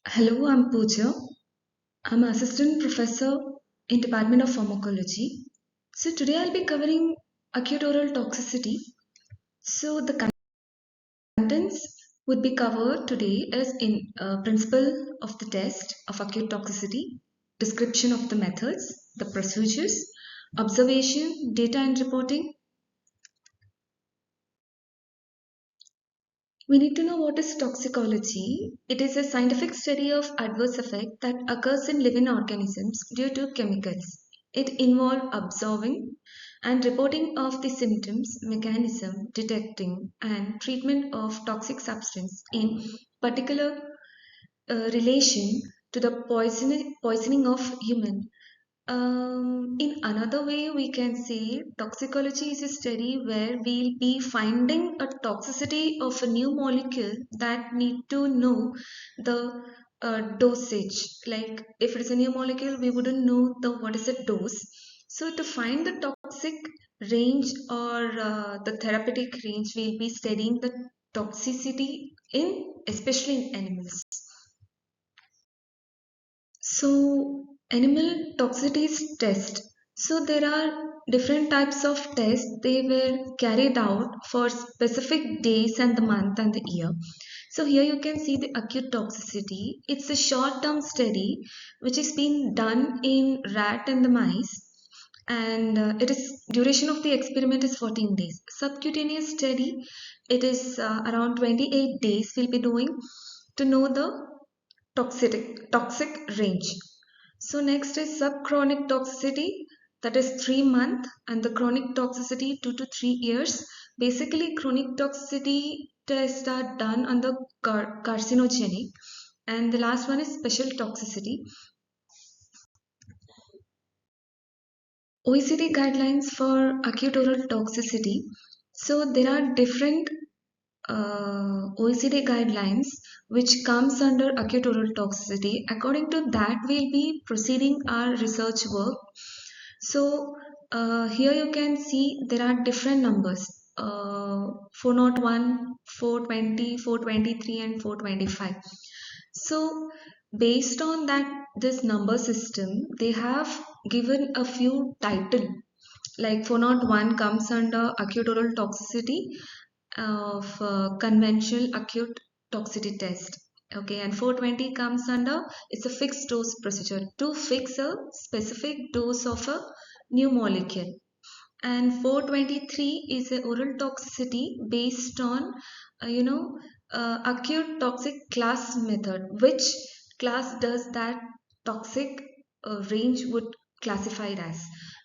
Hello, I'm Pooja. I'm an assistant professor in Department of Pharmacology. So today I'll be covering acute oral toxicity. So the contents would be covered today is in principle of the test of acute toxicity, description of the methods, the procedures, observation, data and reporting. We need to know what is toxicology. It is a scientific study of adverse effect that occurs in living organisms due to chemicals. It involves observing and reporting of the symptoms, mechanism, detecting and treatment of toxic substance in particular relation to the poisoning of human. In another way, we can say toxicology is a study where we'll be finding a toxicity of a new molecule that need to know the dosage. Like if it is a new molecule, we wouldn't know the what is the dose. So to find the toxic range or the therapeutic range, we'll be studying the toxicity in especially in animals. So, animal toxicities test. So, there are different types of tests. They were carried out for specific days and the month and the year. So, here you can see the acute toxicity. It's a short term study which is being done in rat and the mice. And it is duration of the experiment is 14 days. Subcutaneous study, it is around 28 days we'll be doing to know the toxic range. So next is subchronic toxicity, that is 3 months, and the chronic toxicity 2 to 3 years. Basically, chronic toxicity tests are done on the carcinogenic, and the last one is special toxicity. OECD guidelines for acute oral toxicity. So there are different OECD guidelines which comes under acute oral toxicity. According to that, we'll be proceeding our research work. So here you can see there are different numbers. 401, 420, 423 and 425. So based on that this number system, they have given a few title, like 401 comes under acute oral toxicity of conventional acute toxicity test. Okay, and 420 comes under, it's a fixed dose procedure to fix a specific dose of a new molecule. And 423 is a oral toxicity based on acute toxic class method. Which class does that toxic range would classify it as.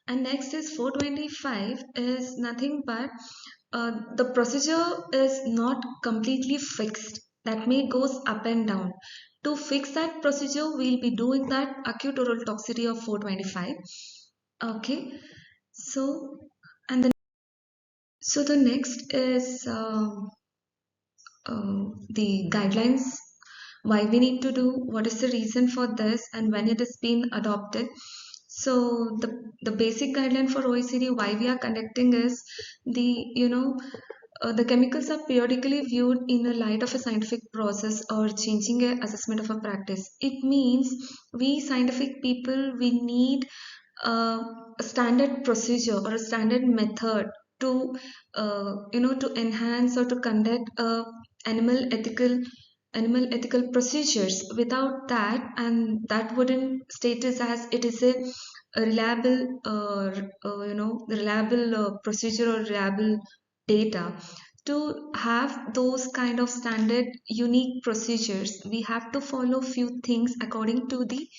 And next is 425 is nothing but the procedure is not completely fixed, that may goes up and down. To fix that procedure, we'll be doing that acute oral toxicity of 425. Okay, so and then so the next is the guidelines, why we need to do, what is the reason for this, and when it is being adopted. So the basic guideline for OECD why we are conducting is the chemicals are periodically viewed in the light of a scientific process or changing a assessment of a practice. It means we scientific people, we need a standard procedure or a standard method to to enhance or to conduct animal ethical procedures. Without that, and that wouldn't status as it is a reliable reliable procedure or reliable data. To have those kind of standard unique procedures, we have to follow few things according to the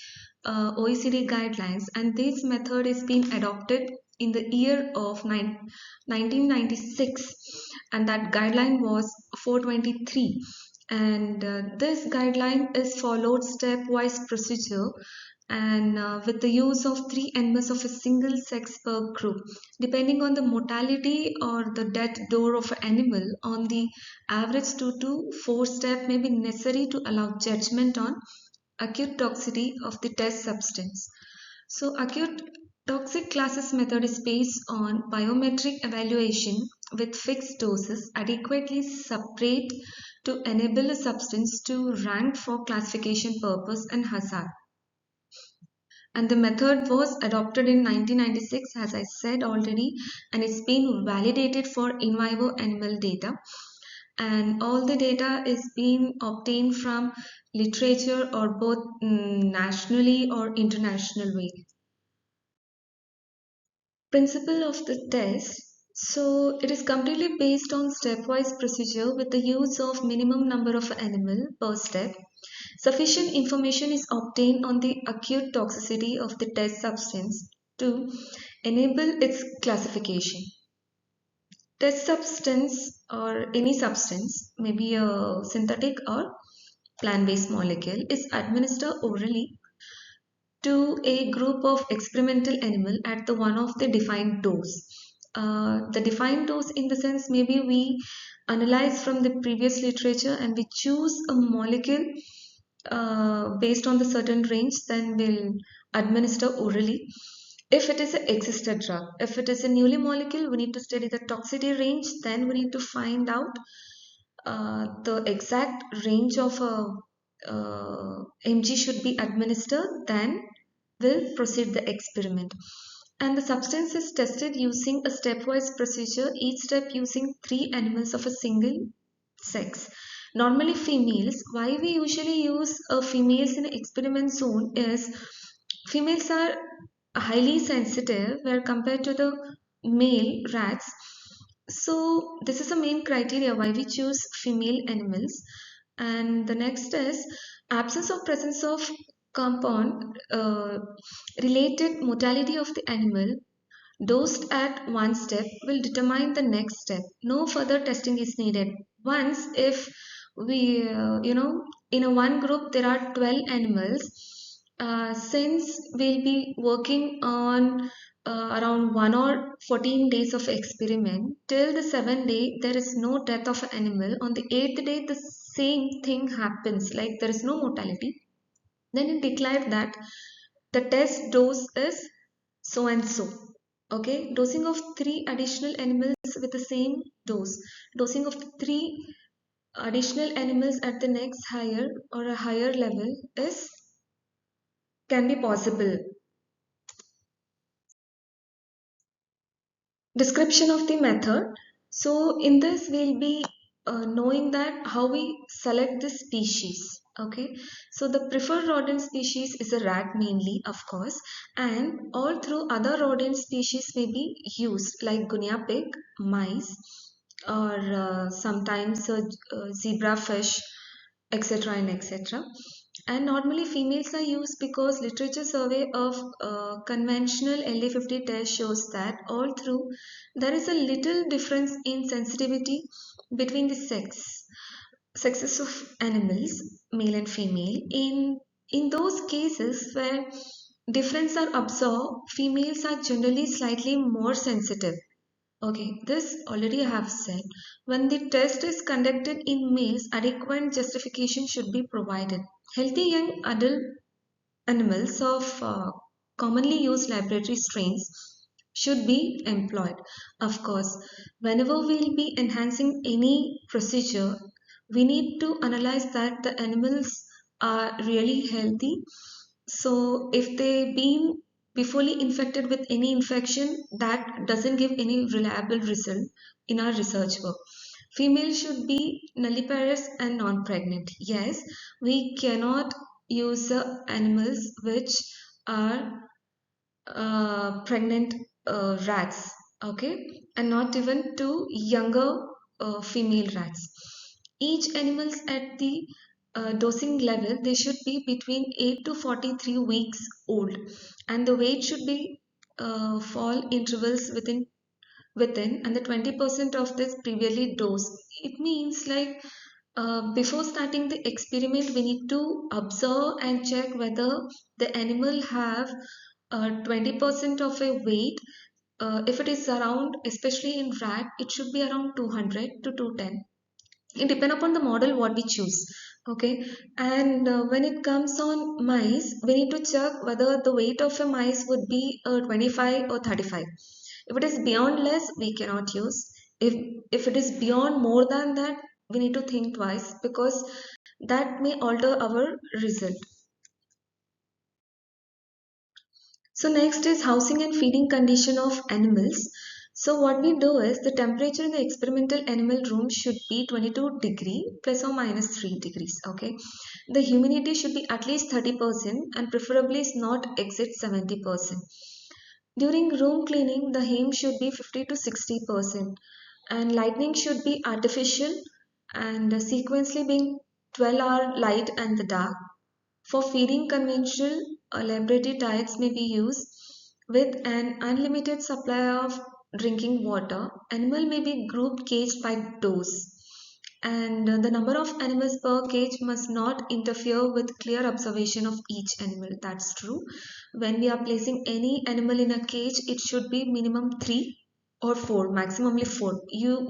OECD guidelines, and this method is being adopted in the year of 1996, and that guideline was 423. And this guideline is followed stepwise procedure, and with the use of 3 NMS of a single sex per group, depending on the mortality or the death door of an animal. On the average, 2 to 4 step may be necessary to allow judgment on acute toxicity of the test substance. So acute toxic classes method is based on biometric evaluation with fixed doses, adequately separate to enable a substance to rank for classification purpose and hazard. And the method was adopted in 1996, as I said already, and it's been validated for in vivo animal data. And all the data is being obtained from literature or both nationally or international way. Principle of the test. So it is completely based on stepwise procedure with the use of minimum number of animal per step. Sufficient information is obtained on the acute toxicity of the test substance to enable its classification. Test substance or any substance, maybe a synthetic or plant-based molecule, is administered orally to a group of experimental animal at the one of the defined dose. The defined dose in the sense maybe we analyze from the previous literature and we choose a molecule based on the certain range, then we'll administer orally. If it is an existed drug, if it is a newly molecule, we need to study the toxicity range, then we need to find out the exact range of a mg should be administered, then will proceed the experiment. And the substance is tested using a stepwise procedure, each step using 3 animals of a single sex. Normally females, why we usually use females in experiment zone is females are highly sensitive where compared to the male rats. So this is the main criteria why we choose female animals. And the next is absence of presence of compound related mortality of the animal dosed at one step will determine the next step. No further testing is needed. Once if we, in a one group there are 12 animals, since we'll be working on around 1 or 14 days of experiment, till the 7th day there is no death of an animal. On the 8th day the same thing happens, like there is no mortality. Then it declared that the test dose is so and so. Okay, dosing of 3 additional animals with the same dose. Dosing of 3 additional animals at the next higher or a higher level is can be possible. Description of the method. So in this we'll be knowing that how we select the species. Okay, so the preferred rodent species is a rat mainly, of course, and all through other rodent species may be used like guinea pig, mice, or sometimes zebra fish, etc. and etc. And normally females are used because literature survey of conventional LA50 test shows that all through there is a little difference in sensitivity between the sexes of animals, male and female. In those cases where difference are observed, females are generally slightly more sensitive. Okay, this already I have said. When the test is conducted in males, adequate justification should be provided. Healthy young adult animals of commonly used laboratory strains should be employed. Of course, whenever we will be enhancing any procedure, we need to analyze that the animals are really healthy. So if they been beforely infected with any infection, that doesn't give any reliable result in our research work. Female should be nulliparous and non-pregnant. Yes, we cannot use animals which are pregnant rats, okay, and not even to younger female rats. Each animals at the dosing level, they should be between 8 to 43 weeks old, and the weight should be fall intervals within and the 20% of this previously dosed. It means like before starting the experiment we need to observe and check whether the animal have 20% of a weight. If it is around, especially in rat, it should be around 200 to 210. It depends upon the model what we choose. Okay, and when it comes on mice, we need to check whether the weight of a mice would be 25 or 35. If it is beyond less, we cannot use. If it is beyond more than that, we need to think twice because that may alter our result. So next is housing and feeding condition of animals. So what we do is the temperature in the experimental animal room should be 22 degree plus or minus 3 degrees. Okay. The humidity should be at least 30% and preferably is not exceed 70%. During room cleaning, the aim should be 50 to 60% and lighting should be artificial and sequentially being 12-hour light and the dark. For feeding, conventional laboratory diets may be used with an unlimited supply of drinking water. Animal may be grouped caged by dose, and the number of animals per cage must not interfere with clear observation of each animal. That's true. When we are placing any animal in a cage, it should be minimum 3 or 4, maximumly 4.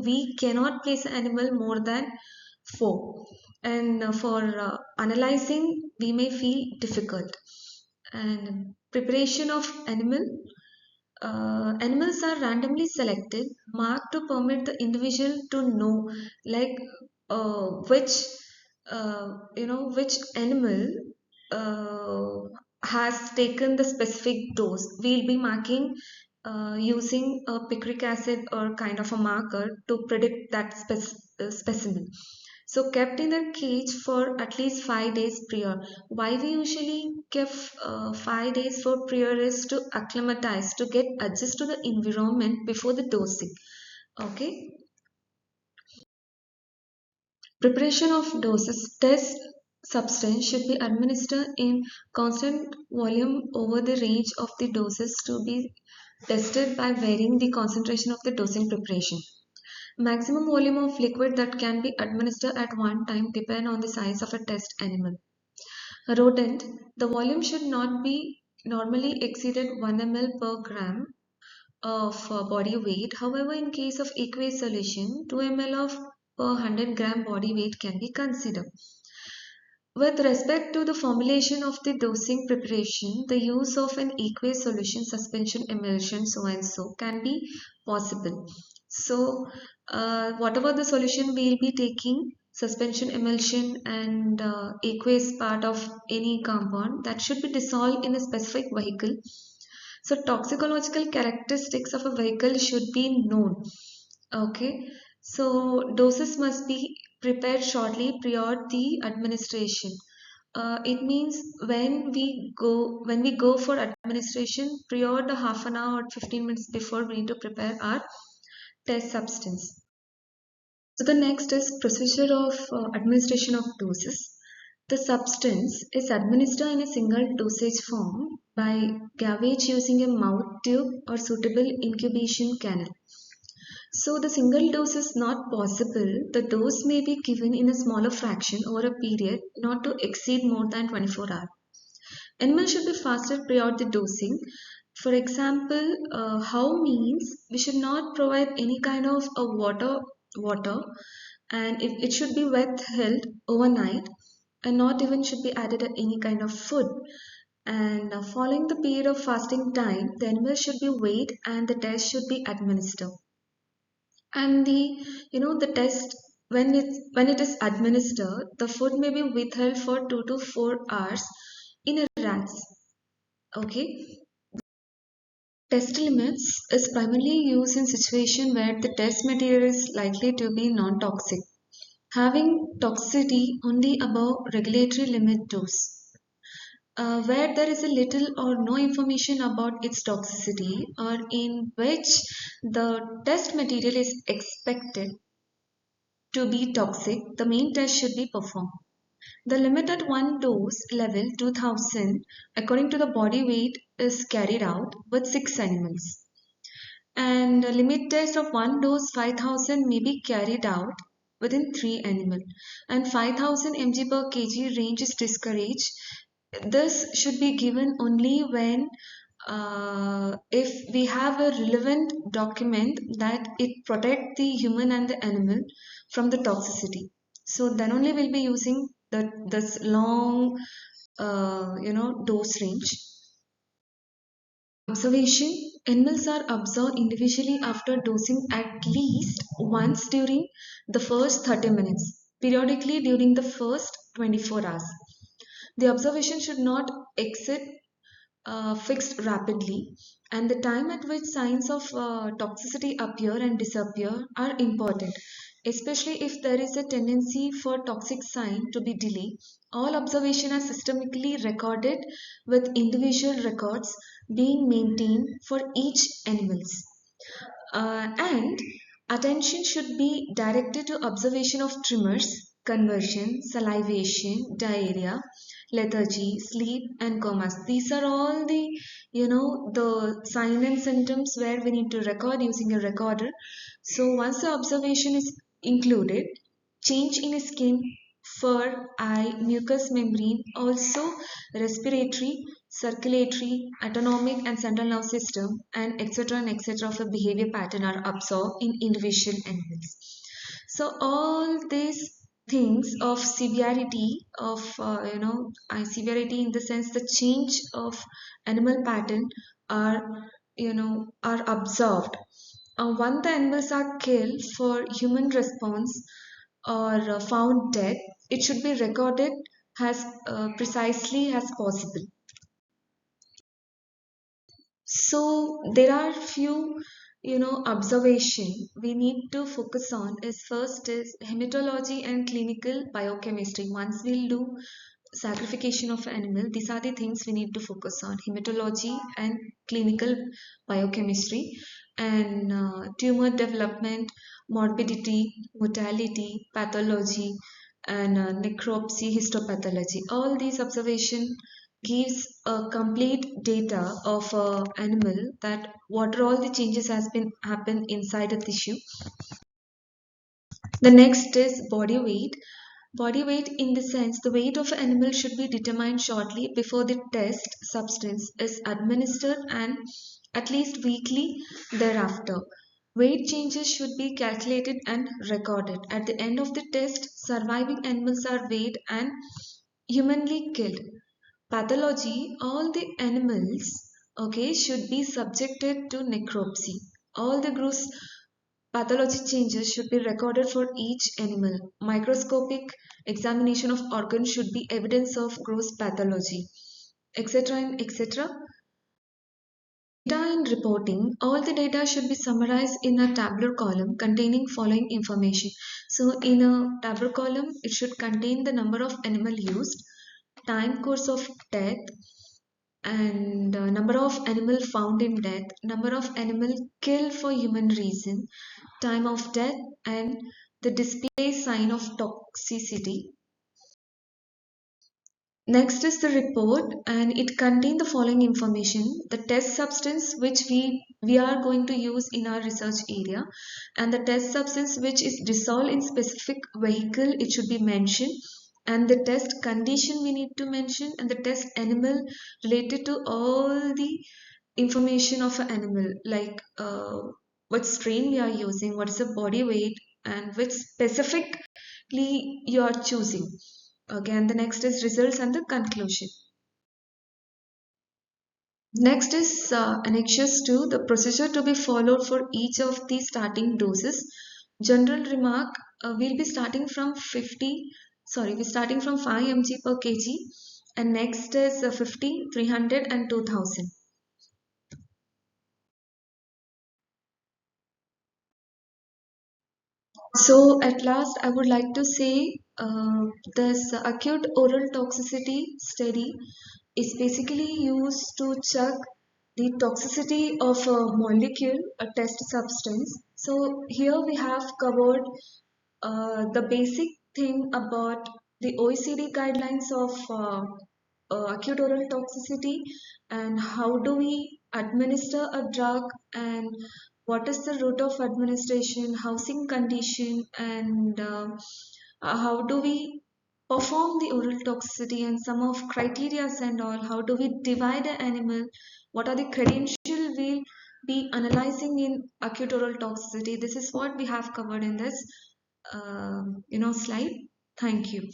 We cannot place an animal more than 4, and for analyzing we may feel difficult. And preparation of animals are randomly selected, marked to permit the individual to know, like which which animal has taken the specific dose. We'll be marking using a picric acid or kind of a marker to predict that specimen. So kept in a cage for at least 5 days prior. Why we usually kept 5 days for prior is to acclimatize, to get adjust to the environment before the dosing. Okay. Preparation of doses. Test substance should be administered in constant volume over the range of the doses to be tested by varying the concentration of the dosing preparation. Maximum volume of liquid that can be administered at one time depend on the size of a test animal. A rodent, the volume should not be normally exceeded 1 ml per gram of body weight. However, in case of aqueous solution, 2 ml of per 100-gram body weight can be considered. With respect to the formulation of the dosing preparation, the use of an aqueous solution, suspension, emulsion, so and so can be possible. So, whatever the solution we will be taking, suspension, emulsion, and aqueous part of any compound, that should be dissolved in a specific vehicle. So, toxicological characteristics of a vehicle should be known. Okay, so doses must be prepared shortly prior the administration. It means when we go for administration prior the half an hour or 15 minutes before we need to prepare our test substance. So the next is procedure of administration of doses. The substance is administered in a single dosage form by gavage using a mouth tube or suitable incubation canal. So the single dose is not possible. The dose may be given in a smaller fraction over a period not to exceed more than 24 hours. Animals should be fasted prior to dosing. For example, how means we should not provide any kind of a water, and it should be withheld overnight, and not even should be added any kind of food. And following the period of fasting time, the animal should be weighed and the test should be administered. And the test, when it is administered, the food may be withheld for 2 to 4 hours in a rats. Okay. Test limits is primarily used in situation where the test material is likely to be non-toxic, having toxicity only above regulatory limit dose. Where there is a little or no information about its toxicity, or in which the test material is expected to be toxic, the main test should be performed. The limit at one dose level 2000 according to the body weight is carried out with 6 animals. And the limit test of one dose 5000 may be carried out within 3 animals. And 5000 mg per kg range is discouraged. This should be given only when if we have a relevant document that it protect the human and the animal from the toxicity. So then only we'll be using this long dose range. Observation. animals are observed individually after dosing at least once during the first 30 minutes, periodically during the first 24 hours. The observation should not exceed fixed rapidly, and the time at which signs of toxicity appear and disappear are important, especially if there is a tendency for toxic sign to be delayed. All observation are systemically recorded with individual records being maintained for each animals. And attention should be directed to observation of tremors, conversion, salivation, diarrhea, lethargy, sleep, and comas. These are all the sign and symptoms where we need to record using a recorder. So once the observation is included, change in skin, fur, eye, mucous membrane, also respiratory, circulatory, autonomic and central nerve system, and etc. of a behavior pattern are absorbed in individual animals. So all these things of severity of severity in the sense the change of animal pattern are are observed. Once the animals are killed for human response or found dead, it should be recorded as precisely as possible. So there are few observation we need to focus on is first is hematology and clinical biochemistry. Once we'll do sacrification of animal, these are the things we need to focus on: hematology and clinical biochemistry, and tumor development, morbidity, mortality, pathology, and necropsy, histopathology. All these observation gives a complete data of a animal that what are all the changes has been happened inside a tissue. The next is body weight. Body weight in the sense the weight of an animal should be determined shortly before the test substance is administered and at least weekly thereafter. Weight changes should be calculated and recorded. At the end of the test, surviving animals are weighed and humanly killed. Pathology, all the animals should be subjected to necropsy. All the gross pathology changes should be recorded for each animal. Microscopic examination of organs should be evidence of gross pathology, etc. and etc. Data and reporting. All the data should be summarized in a tabular column containing following information. So in a tabular column, it should contain the number of animal used, time course of death, and number of animal found in death, number of animal killed for human reason, time of death, and the display sign of toxicity. Next is the report, and it contains the following information: the test substance which we are going to use in our research area, and the test substance which is dissolved in specific vehicle, it should be mentioned, and the test condition we need to mention, and the test animal related to all the information of an animal, like what strain we are using, what is the body weight, and which specifically you are choosing. Again, the next is results and the conclusion. Next is annexures to the procedure to be followed for each of the starting doses. General remark: we'll be starting from 5 mg per kg, and next is 50, 300, and 2000. So at last, I would like to say this acute oral toxicity study is basically used to check the toxicity of a molecule, a test substance. So here we have covered the basic thing about the OECD guidelines of acute oral toxicity, and how do we administer a drug, and what is the route of administration, housing condition, and how do we perform the oral toxicity, and some of criteria and all, how do we divide an animal, what are the credentials we'll be analyzing in acute oral toxicity. This is what we have covered in this slide. Thank you.